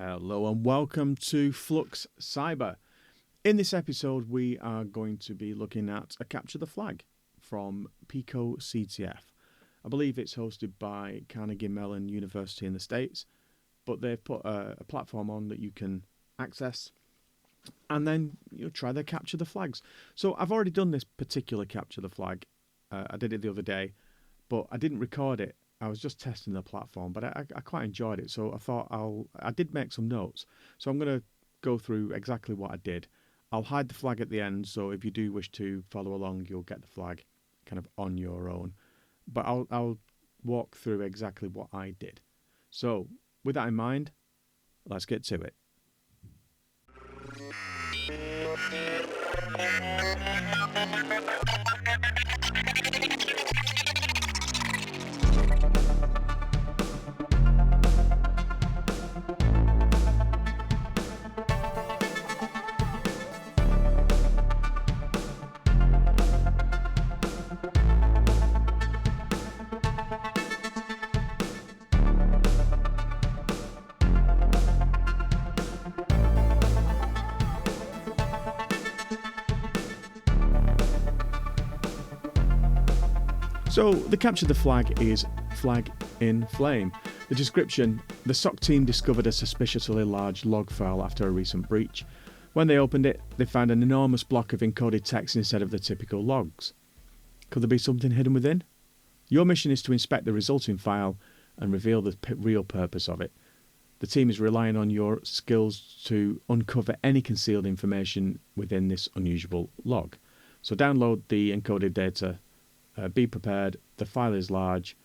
Hello and welcome to Flux Cyber. In this episode, we are going to be looking at a capture the flag from picoctf. I believe it's hosted by Carnegie Mellon University in the States, but they've put a platform on that you can access and then try to capture the flags. So I've already done this particular capture the flag. I did it the other day, but I didn't record it. I was just testing the platform, but I quite enjoyed it. So I thought I did make some notes. So I'm going to go through exactly what I did. I'll hide the flag at the end, so if you do wish to follow along, you'll get the flag kind of on your own. But I'll walk through exactly what I did. So with that in mind, let's get to it. So the capture the flag is flag in flame. The description: the SOC team discovered a suspiciously large log file after a recent breach. When they opened it, they found an enormous block of encoded text instead of the typical logs. Could there be something hidden within? Your mission is to inspect the resulting file and reveal the real purpose of it. The team is relying on your skills to uncover any concealed information within this unusual log. So download the encoded data. Be prepared, the file is large,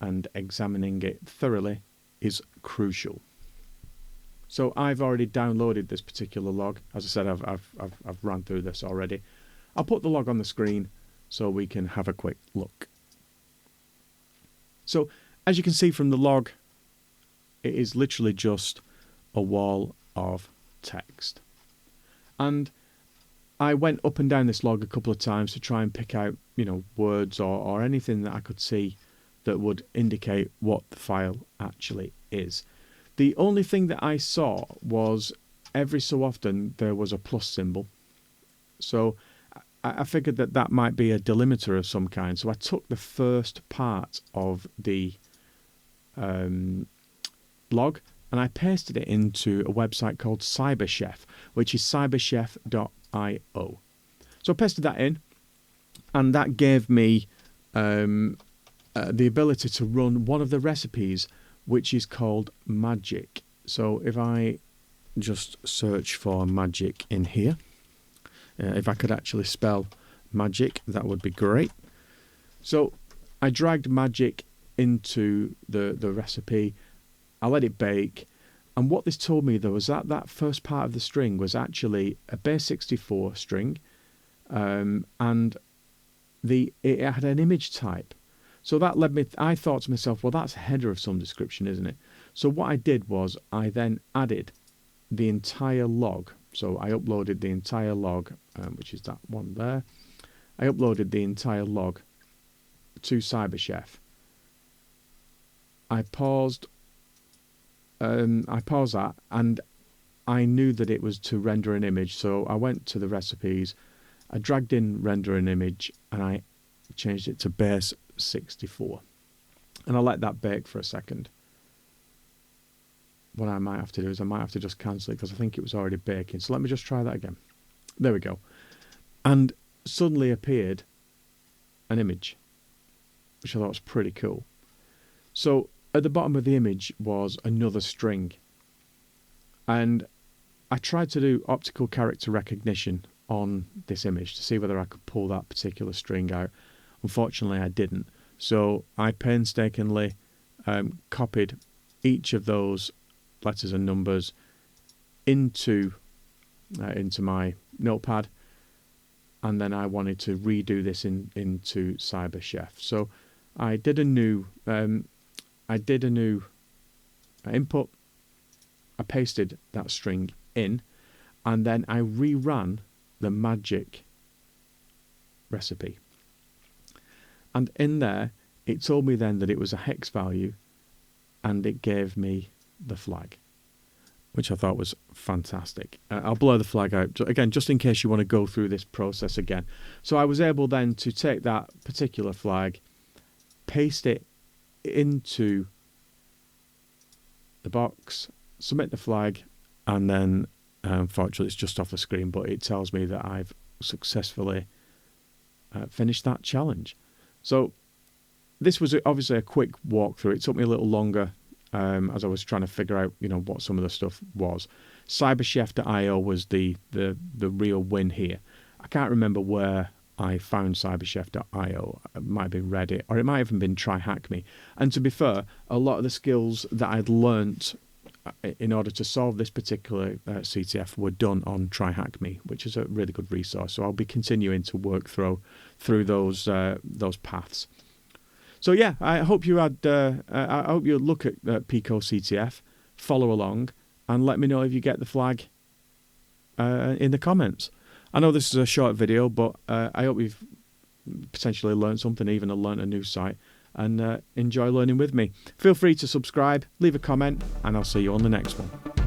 and examining it thoroughly is crucial. So I've already downloaded this particular log. As I said, I've run through this already. I'll put the log on the screen so we can have a quick look. So as you can see from the log, it is literally just a wall of text. And I went up and down this log a couple of times to try and pick out, words or anything that I could see that would indicate what the file actually is. The only thing that I saw was every so often there was a plus symbol. So I figured that might be a delimiter of some kind. So I took the first part of the log and I pasted it into a website called CyberChef, which is cyberchef.io. So I pasted that in, and that gave me the ability to run one of the recipes, which is called magic. So if I just search for magic in here, if I could actually spell magic, that would be great. So I dragged magic into the recipe. I let it bake, and what this told me though was that first part of the string was actually a base 64 string, and it had an image type. So that led me, I thought to myself, well, that's a header of some description, isn't it? So what I did was I then added the entire log. So I uploaded the entire log, which is that one there. I uploaded the entire log to CyberChef. I paused that, and I knew that it was to render an image. So I went to the recipes, I dragged in render an image, and I changed it to base 64. And I let that bake for a second. What I might have to do is I might have to just cancel it because I think it was already baking. So let me just try that again. There we go. And suddenly appeared an image, which I thought was pretty cool. So at the bottom of the image was another string. And I tried to do optical character recognition on this image to see whether I could pull that particular string out. Unfortunately, I didn't. So I painstakingly copied each of those letters and numbers into my notepad, and then I wanted to redo this into CyberChef. So I did a new input. I pasted that string in, and then I reran the magic recipe. And in there, it told me then that it was a hex value, and it gave me the flag. which I thought was fantastic. I'll blur the flag out, again, just in case you want to go through this process again. So I was able then to take that particular flag, paste it into the box, submit the flag, and then, unfortunately, it's just off the screen, but it tells me that I've successfully finished that challenge. So this was obviously a quick walkthrough. It took me a little longer as I was trying to figure out, what some of the stuff was. Cyberchef.io was the real win here. I can't remember where I found cyberchef.io. It might have been Reddit, or it might have even been TryHackMe. And to be fair, a lot of the skills that I'd learnt in order to solve this particular CTF were done on TryHackMe, which is a really good resource. So I'll be continuing to work through those paths. So yeah, I hope you had. I hope you look at Pico CTF, follow along, and let me know if you get the flag in the comments. I know this is a short video, but I hope you've potentially learned something, even learned a new site, and enjoy learning with me. Feel free to subscribe, leave a comment, and I'll see you on the next one.